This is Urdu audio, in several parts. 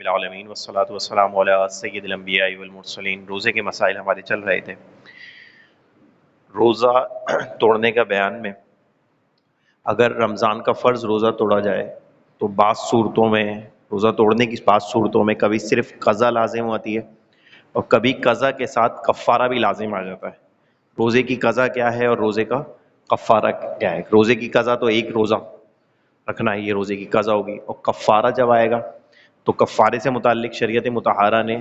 العالمین والصلاۃ والسلام علی سید الانبیاء والمرسلین۔ روزے کے مسائل ہمارے چل رہے تھے۔ روزہ توڑنے کا بیان میں، اگر رمضان کا فرض روزہ توڑا جائے تو بعض صورتوں میں، روزہ توڑنے کی بعض صورتوں میں کبھی صرف قضا لازم ہوتی ہے اور کبھی قضا کے ساتھ کفارہ بھی لازم آ جاتا ہے۔ روزے کی قضا کیا ہے اور روزے کا کفارہ کیا ہے؟ روزے کی قضا تو ایک روزہ رکھنا ہے، یہ روزے کی قضا ہوگی، اور کفارہ جب آئے گا تو کفارے سے متعلق شریعت مطہرہ نے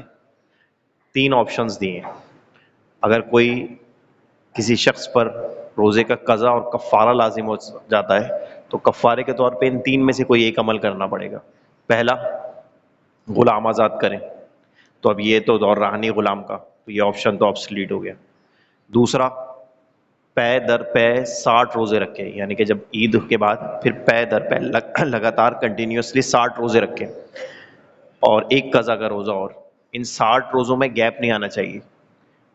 3 آپشنز دیے ہیں۔ اگر کوئی کسی شخص پر روزے کا قضا اور کفارہ لازم ہو جاتا ہے تو کفارے کے طور پہ ان 3 میں سے کوئی ایک عمل کرنا پڑے گا۔ پہلا، غلام آزاد کریں، تو اب یہ تو دور رہا نہیں غلام کا، تو یہ آپشن تو آبسلیٹ ہو گیا۔ دوسرا، پے در پے 60 روزے رکھے، یعنی کہ جب عید کے بعد پھر پے در پے لگاتار کنٹینیوسلی 60 روزے رکھے، اور ایک قضا کا روزہ، اور ان 60 روزوں میں گیپ نہیں آنا چاہیے۔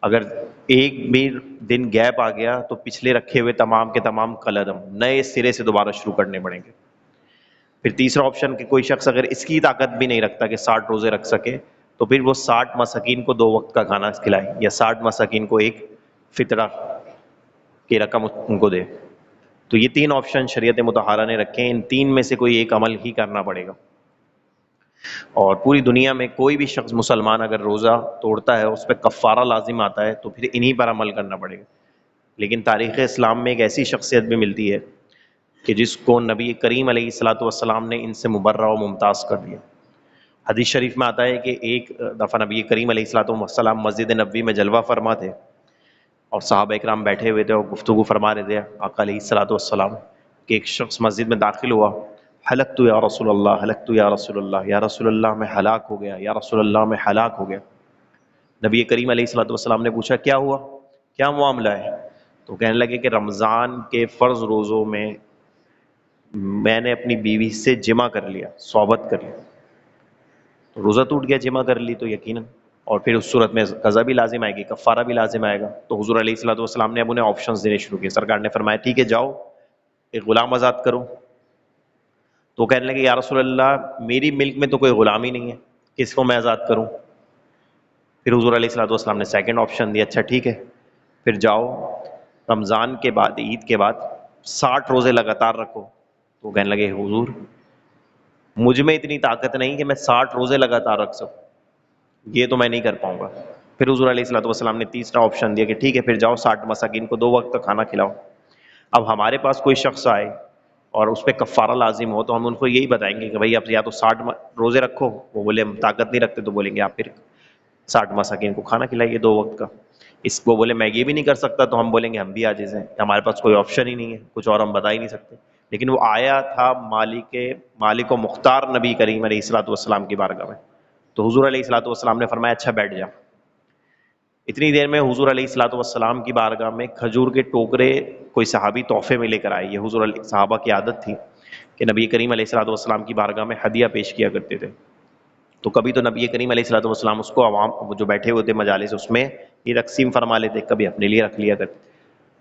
اگر ایک بھی دن گیپ آ گیا تو پچھلے رکھے ہوئے تمام کے تمام قلعدم، نئے سرے سے دوبارہ شروع کرنے پڑیں گے۔ پھر تیسرا آپشن کہ کوئی شخص اگر اس کی طاقت بھی نہیں رکھتا کہ 60 روزے رکھ سکے تو پھر وہ 60 مساکین کو 2 وقت کا کھانا کھلائے، یا 60 مساکین کو ایک فطرہ کی رقم ان کو دے۔ تو یہ 3 آپشن شریعت مطہرہ نے رکھے ہیں، ان 3 میں سے کوئی ایک عمل ہی کرنا پڑے گا۔ اور پوری دنیا میں کوئی بھی شخص مسلمان اگر روزہ توڑتا ہے اس پہ کفارہ لازم آتا ہے تو پھر انہی پر عمل کرنا پڑے گا۔ لیکن تاریخ اسلام میں ایک ایسی شخصیت بھی ملتی ہے کہ جس کو نبی کریم علیہ الصلوۃ والسلام نے ان سے مبرہ و ممتاز کر دیا۔ حدیث شریف میں آتا ہے کہ ایک دفعہ نبی کریم علیہ الصلوۃ والسلام مسجد نبوی میں جلوہ فرما تھے، اور صحابہ اکرام بیٹھے ہوئے تھے اور گفتگو فرما رہے تھے آقا علیہ الصلوۃ والسلام، کہ ایک شخص مسجد میں داخل ہوا، ہلکت یا رسول اللہ، ہلکت یا رسول اللہ، یا رسول اللہ میں ہلاک ہو گیا، یا رسول اللہ میں ہلاک ہو گیا۔ نبی کریم علیہ الصلوۃ والسلام نے پوچھا کیا ہوا، کیا معاملہ ہے؟ تو کہنے لگے کہ رمضان کے فرض روزوں میں نے اپنی بیوی سے جمع کر لیا، صحبت کر لی، تو روزہ ٹوٹ گیا، جمع کر لی تو یقیناً، اور پھر اس صورت میں قضا بھی لازم آئے گی، کفارہ بھی لازم آئے گا۔ تو حضور علیہ الصلوۃ والسلام نے اب انہیں آپشنز دینے شروع کیے۔ سرکار نے فرمایا ٹھیک ہے جاؤ ایک غلام آزاد کرو۔ تو کہنے لگے یا رسول اللہ میری ملک میں تو کوئی غلام ہی نہیں ہے، کس کو میں آزاد کروں؟ پھر حضور علیہ الصلوۃ والسلام نے سیکنڈ آپشن دیا، اچھا ٹھیک ہے پھر جاؤ رمضان کے بعد، عید کے بعد 60 روزے لگاتار رکھو۔ تو کہنے لگے حضور مجھ میں اتنی طاقت نہیں کہ میں 60 روزے لگاتار رکھ سکوں، یہ تو میں نہیں کر پاؤں گا۔ پھر حضور علیہ الصلوۃ والسلام نے تیسرا آپشن دیا کہ ٹھیک ہے پھر جاؤ 60 مساکین کو 2 وقت کا کھانا کھلاؤ۔ اب ہمارے پاس کوئی شخص آئے اور اس پہ کفارہ لازم ہو تو ہم ان کو یہی بتائیں گے کہ بھائی آپ یا تو 60 روزے رکھو، وہ بولے ہم طاقت نہیں رکھتے تو بولیں گے آپ پھر 60 مساکین کو کھانا کھلائیے 2 وقت کا۔ اس کو بولے میں یہ بھی نہیں کر سکتا تو ہم بولیں گے ہم بھی عاجز ہیں، ہمارے پاس کوئی آپشن ہی نہیں ہے، کچھ اور ہم بتا ہی نہیں سکتے۔ لیکن وہ آیا تھا مالک و مختار نبی کریم علیہ الصلوۃ والسلام کی بارگاہ میں، تو حضور علیہ الصلوۃ والسلام نے فرمایا اچھا بیٹھ جا۔ اتنی دیر میں حضور علیہ الصلوۃ والسلام کی بارگاہ میں کھجور کے ٹوکرے کوئی صحابی تحفے میں لے کر آئے۔ یہ حضور علیہ صحابہ کی عادت تھی کہ نبی کریم علیہ الصلوۃ والسلام کی بارگاہ میں ہدیہ پیش کیا کرتے تھے۔ تو کبھی تو نبی کریم علیہ الصلوۃ والسلام اس کو عوام جو بیٹھے ہوئے تھے مجالس اس میں یہ تقسیم فرما لیتے، کبھی اپنے لیے رکھ لیا کرتے۔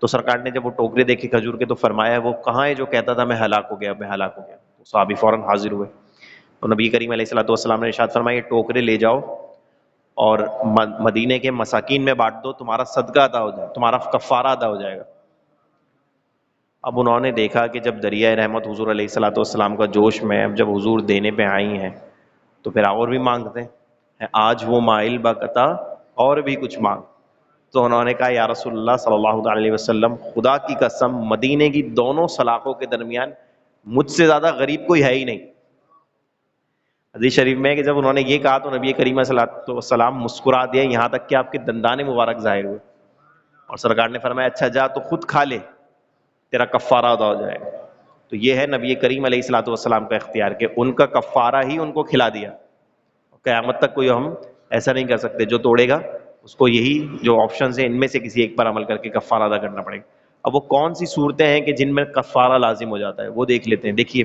تو سرکار نے جب وہ ٹوکرے دیکھے کھجور کے تو فرمایا وہ کہاں ہے جو کہتا تھا میں ہلاک ہو گیا، میں ہلاک ہو گیا؟ تو صحابی فوراً حاضر ہوئے، تو نبی کریم علیہ الصلوۃ والسلام نے ارشاد فرمایا یہ ٹوکرے لے جاؤ اور مدینے کے مساکین میں بانٹ دو، تمہارا صدقہ ادا ہو جائے، تمہارا کفارہ ادا ہو جائے گا۔ اب انہوں نے دیکھا کہ جب دریائے رحمت حضور علیہ الصلوۃ والسلام کا جوش میں، اب جب حضور دینے پہ آئی ہیں تو پھر اور بھی مانگتے ہیں، آج وہ مائل بقتا اور بھی کچھ مانگ۔ تو انہوں نے کہا یا رسول اللہ صلی اللہ علیہ وسلم خدا کی قسم مدینے کی دونوں سلاخوں کے درمیان مجھ سے زیادہ غریب کوئی ہے ہی نہیں۔ حدیث شریف میں ہے کہ جب انہوں نے یہ کہا تو نبی کریم صلی اللہ علیہ وسلم مسکرا دیا یہاں تک کہ آپ کے دندان مبارک ظاہر ہوئے، اور سرکار نے فرمایا اچھا جا تو خود کھا لے، تیرا کفارہ ادا ہو جائے گا۔ تو یہ ہے نبی کریم علیہ الصلوۃ والسلام کا اختیار کہ ان کا کفارہ ہی ان کو کھلا دیا۔ قیامت تک کوئی ہم ایسا نہیں کر سکتے، جو توڑے گا اس کو یہی جو آپشنز ہیں ان میں سے کسی ایک پر عمل کر کے کفارہ ادا کرنا پڑے گا۔ اب وہ کون سی صورتیں ہیں کہ جن میں کفارہ لازم ہو جاتا ہے وہ دیکھ لیتے ہیں۔ دیکھیے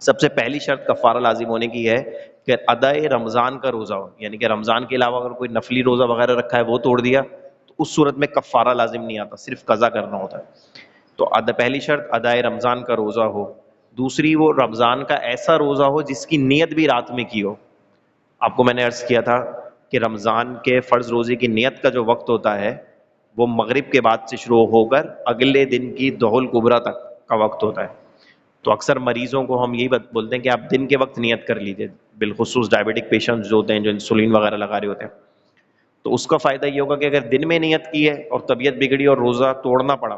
سب سے پہلی شرط کفارہ لازم ہونے کی ہے کہ ادائے رمضان کا روزہ ہو، یعنی کہ رمضان کے علاوہ اگر کوئی نفلی روزہ وغیرہ رکھا ہے وہ توڑ دیا تو اس صورت میں کفارہ لازم نہیں آتا، صرف قضا کرنا ہوتا ہے۔ تو پہلی شرط ادائے رمضان کا روزہ ہو۔ دوسری وہ رمضان کا ایسا روزہ ہو جس کی نیت بھی رات میں کی ہو۔ آپ کو میں نے عرض کیا تھا کہ رمضان کے فرض روزے کی نیت کا جو وقت ہوتا ہے وہ مغرب کے بعد سے شروع ہو کر اگلے دن کی ظہر کبریٰ تک کا وقت ہوتا ہے. تو اکثر مریضوں کو ہم یہی بولتے ہیں کہ آپ دن کے وقت نیت کر لیجیے، بالخصوص ڈائبٹک پیشنٹس جو ہوتے ہیں جو انسولین وغیرہ لگا رہے ہوتے ہیں. تو اس کا فائدہ یہ ہوگا کہ اگر دن میں نیت کی ہے اور طبیعت بگڑی اور روزہ توڑنا پڑا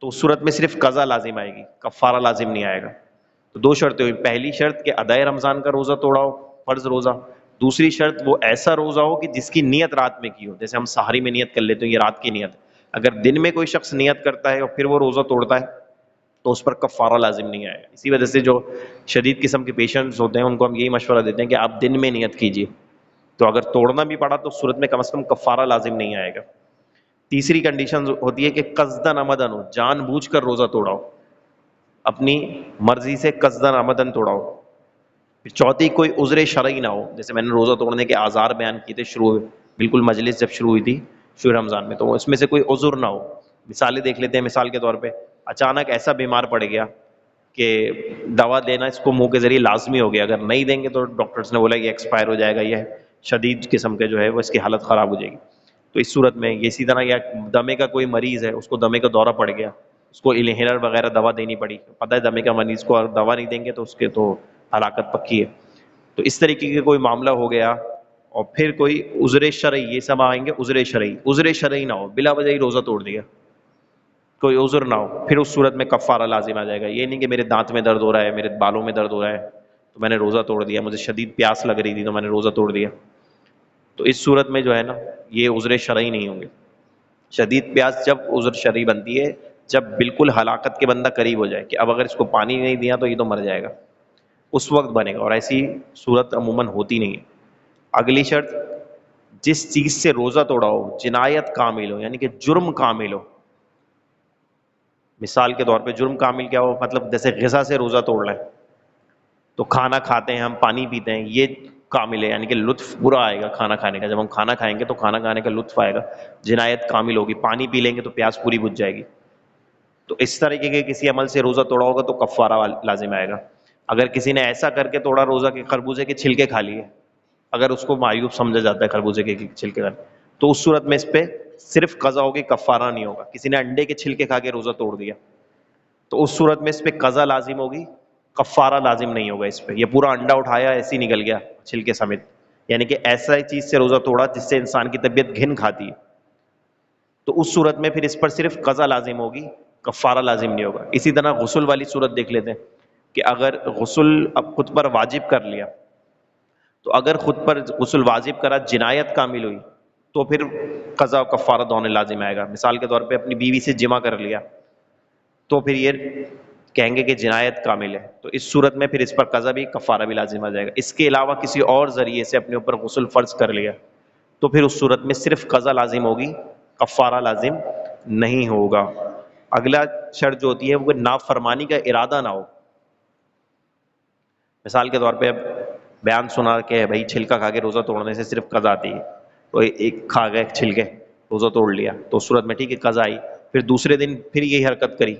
تو اس صورت میں صرف قضا لازم آئے گی، کفارہ لازم نہیں آئے گا. تو دو شرطیں ہوئی، پہلی شرط کہ ادائے رمضان کا روزہ توڑا ہو، فرض روزہ. دوسری شرط وہ ایسا روزہ ہو کہ جس کی نیت رات میں کی ہو، جیسے ہم سحری میں نیت کر لیتے ہیں، یہ رات کی نیت. اگر دن میں کوئی شخص نیت کرتا ہے اور پھر وہ روزہ توڑتا ہے تو اس پر کفارہ لازم نہیں آئے گا. اسی وجہ سے جو شدید قسم کے پیشنٹس ہوتے ہیں ان کو ہم یہی مشورہ دیتے ہیں کہ آپ دن میں نیت کیجیے، تو اگر توڑنا بھی پڑا تو اس صورت میں کم از کم کفارہ لازم نہیں آئے گا. تیسری کنڈیشن ہوتی ہے کہ قصدن عمدن ہو، جان بوجھ کر روزہ توڑا ہو، اپنی مرضی سے قصدن عمدن توڑا ہو. پھر چوتھی کوئی عذر شرعی نہ ہو، جیسے میں نے روزہ توڑنے کے آزار بیان کیے تھے بالکل مجلس جب شروع ہوئی تھی شروع رمضان میں، تو اس میں سے کوئی عذر نہ ہو. مثالیں دیکھ لیتے ہیں. مثال کے طور پہ اچانک ایسا بیمار پڑ گیا کہ دوا دینا اس کو منہ کے ذریعے لازمی ہو گیا، اگر نہیں دیں گے تو ڈاکٹرز نے بولا یہ ایکسپائر ہو جائے گا، یہ شدید قسم کے جو ہے وہ اس کی حالت خراب ہو جائے گی. تو اس صورت میں یہ اسی طرح یا دمے کا کوئی مریض ہے، اس کو دمے کا دورہ پڑ گیا، اس کو انہیلر وغیرہ دوا دینی پڑی، پتہ ہے دمے کا مریض کو اور دوا نہیں دیں گے تو اس کے تو ہلاکت پکی ہے. تو اس طریقے کے کوئی معاملہ ہو گیا اور پھر کوئی عذر شرعی، یہ سب آئیں گے عذر شرعی. عذر شرعی نہ ہو، بلا وجہ ہی روزہ توڑ دیا، کوئی عذر نہ ہو، پھر اس صورت میں کفارہ لازم آ جائے گا. یہ نہیں کہ میرے دانت میں درد ہو رہا ہے، میرے بالوں میں درد ہو رہا ہے تو میں نے روزہ توڑ دیا، مجھے شدید پیاس لگ رہی تھی تو میں نے روزہ توڑ دیا. تو اس صورت میں جو ہے نا یہ عذر شرعی نہیں ہوں گے. شدید پیاس جب عذر شرعی بنتی ہے جب بالکل ہلاکت کے بندہ قریب ہو جائے کہ اب اگر اس کو پانی نہیں دیا تو یہ تو مر جائے گا، اس وقت بنے گا، اور ایسی صورت عموماً ہوتی نہیں ہے. اگلی شرط، جس چیز سے روزہ توڑا ہو جنایت کامل ہو، یعنی کہ جرم کامل ہو. مثال کے طور پہ جرم کامل کیا ہو؟ مطلب جیسے غذا سے روزہ توڑ لیں، تو کھانا کھاتے ہیں ہم، پانی پیتے ہیں، یہ کامل ہے، یعنی کہ لطف برا آئے گا کھانا کھانے کا. جب ہم کھانا کھائیں گے تو کھانا کھانے کا لطف آئے گا، جنایت کامل ہوگی. پانی پی لیں گے تو پیاس پوری بجھ جائے گی. تو اس طریقے کے کسی عمل سے روزہ توڑا ہوگا تو کفارہ لازم آئے گا. اگر کسی نے ایسا کر کے توڑا روزہ کہ خربوزے کے چھلکے کھا لیے، اگر اس کو معیوب سمجھا جاتا ہے خربوزے کے چھلکے کھانے، تو اس صورت میں اس پہ صرف قضا ہوگی، کفارہ نہیں ہوگا. کسی نے انڈے کے چھلکے کھا کے روزہ توڑ دیا تو اس صورت میں اس پہ قضا لازم ہوگی، کفارہ لازم نہیں ہوگا اس پہ. یہ پورا انڈا اٹھایا ایسے ہی نکل گیا چھلکے سمیت، یعنی کہ ایسا ہی چیز سے روزہ توڑا جس سے انسان کی طبیعت گھن کھاتی ہے، تو اس صورت میں پھر اس پر صرف قضا لازم ہوگی، کفارہ لازم نہیں ہوگا. اسی طرح غسل والی صورت دیکھ لیتے ہیں کہ اگر غسل اب خود پر واجب کر لیا، تو اگر خود پر غسل واجب کرا جنایت کامل ہوئی تو پھر قضا و کفارہ دونوں لازم آئے گا. مثال کے طور پہ اپنی بیوی سے جمع کر لیا تو پھر یہ کہیں گے کہ جنایت کامل ہے، تو اس صورت میں پھر اس پر قضا بھی کفارہ بھی لازم آ جائے گا. اس کے علاوہ کسی اور ذریعے سے اپنے اوپر غسل فرض کر لیا تو پھر اس صورت میں صرف قضا لازم ہوگی، کفارہ لازم نہیں ہوگا. اگلا شرط جو ہوتی ہے وہ نافرمانی کا ارادہ نہ ہو. مثال کے طور پہ اب بیان سنا کہ بھائی چھلکا کھا کے روزہ توڑنے سے صرف قضا آتی ہے، تو ایک کھا گئے چھلکے روزہ توڑ لیا تو اس صورت میں ٹھیک ہے قضا آئی. پھر دوسرے دن پھر یہی حرکت کری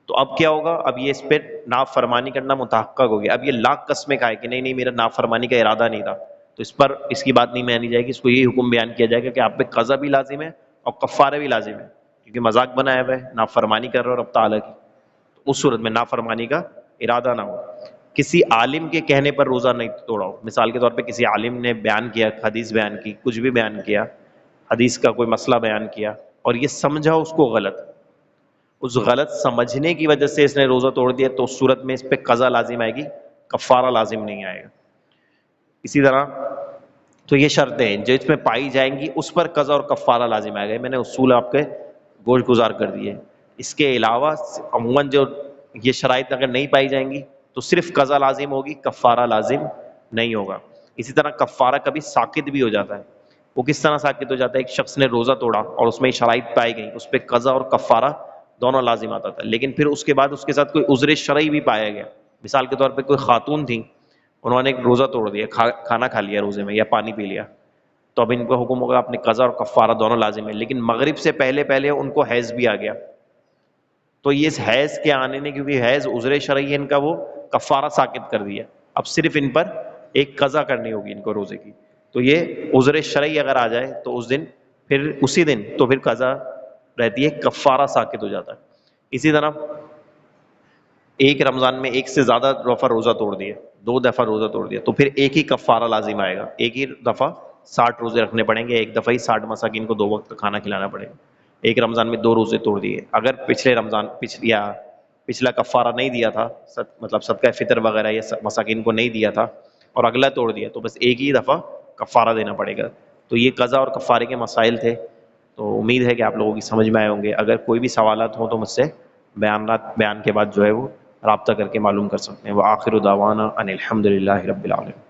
تو اب کیا ہوگا؟ اب یہ اس پہ نافرمانی کرنا متحقق ہو گیا. اب یہ لاکھ قسمیں کھائے کہ نہیں میرا نافرمانی کا ارادہ نہیں تھا، تو اس پر اس کی بات نہیں مانی جائے گی. اس کو یہی حکم بیان کیا جائے گا کہ آپ پہ قضا بھی لازم ہے اور کفارہ بھی لازم ہے، کیونکہ مذاق بنایا ہوا ہے، نافرمانی کر رہے ہو رب تعالیٰ کی. تو اس صورت میں نافرمانی کا ارادہ نہ ہو. کسی عالم کے کہنے پر روزہ نہیں توڑا ہو. مثال کے طور پہ کسی عالم نے بیان کیا، حدیث بیان کی، کچھ بھی بیان کیا، حدیث کا کوئی مسئلہ بیان کیا اور یہ سمجھا اس کو غلط، اس غلط سمجھنے کی وجہ سے اس نے روزہ توڑ دیا تو اس صورت میں اس پہ قضا لازم آئے گی، کفارہ لازم نہیں آئے گا. اسی طرح تو یہ شرطیں جو اس میں پائی جائیں گی اس پر قضا اور کفارہ لازم آئے گا. میں نے اصول آپ کے گوش گزار کر دیے. اس کے علاوہ عموماً جو یہ شرائط اگر نہیں پائی جائیں گی تو صرف قضا لازم ہوگی، کفارہ لازم نہیں ہوگا. اسی طرح کفارہ کبھی ساقط بھی ہو جاتا ہے. وہ کس طرح ساقط ہو جاتا ہے؟ ایک شخص نے روزہ توڑا اور اس میں شرائط پائی گئی، اس پہ قضا اور کفارہ دونوں لازم آتا تھا، لیکن پھر اس کے بعد اس کے ساتھ کوئی عذر شرعی بھی پایا گیا. مثال کے طور پہ کوئی خاتون تھی، انہوں نے ایک روزہ توڑ دیا، کھانا کھا لیا روزے میں یا پانی پی لیا، تو اب ان کا حکم ہوگا اپنے قضا اور کفارہ دونوں لازم ہے. لیکن مغرب سے پہلے پہلے ان کو حیض بھی آ گیا، تو یہ اس حیض کے آنے نے، کیونکہ حیض عذر شرعی ہے ان کا، وہ کفارہ ساقط کر دیا. اب صرف ان پر ایک قضا کرنی ہوگی ان کو روزے کی. تو یہ عذر شرعی اگر آ جائے تو اس دن پھر اسی دن تو پھر قضا رہتی ہے، کفارہ ساقط ہو جاتا ہے. اسی طرح ایک رمضان میں ایک سے زیادہ دفعہ روزہ توڑ دیا، 2 دفعہ روزہ توڑ دیا، تو پھر ایک ہی کفارہ لازم آئے گا. ایک ہی دفعہ 60 روزے رکھنے پڑیں گے، ایک دفعہ ہی 60 مساکین کو 2 وقت کا کھانا کھلانا پڑے گا. ایک رمضان میں 2 روزے توڑ دیے، اگر پچھلے رمضان پچھلا کفارہ نہیں دیا تھا، مطلب صدقہ فطر وغیرہ یا مساکین کو نہیں دیا تھا اور اگلا توڑ دیا، تو بس ایک ہی دفعہ کفارہ دینا پڑے گا. تو یہ قضا اور کفارے کے مسائل تھے. تو امید ہے کہ آپ لوگوں کی سمجھ میں آئے ہوں گے. اگر کوئی بھی سوالات ہوں تو مجھ سے بیان کے بعد جو ہے وہ رابطہ کر کے معلوم کر سکتے ہیں. وآخر دعوانا ان الحمد للہ رب العالمین.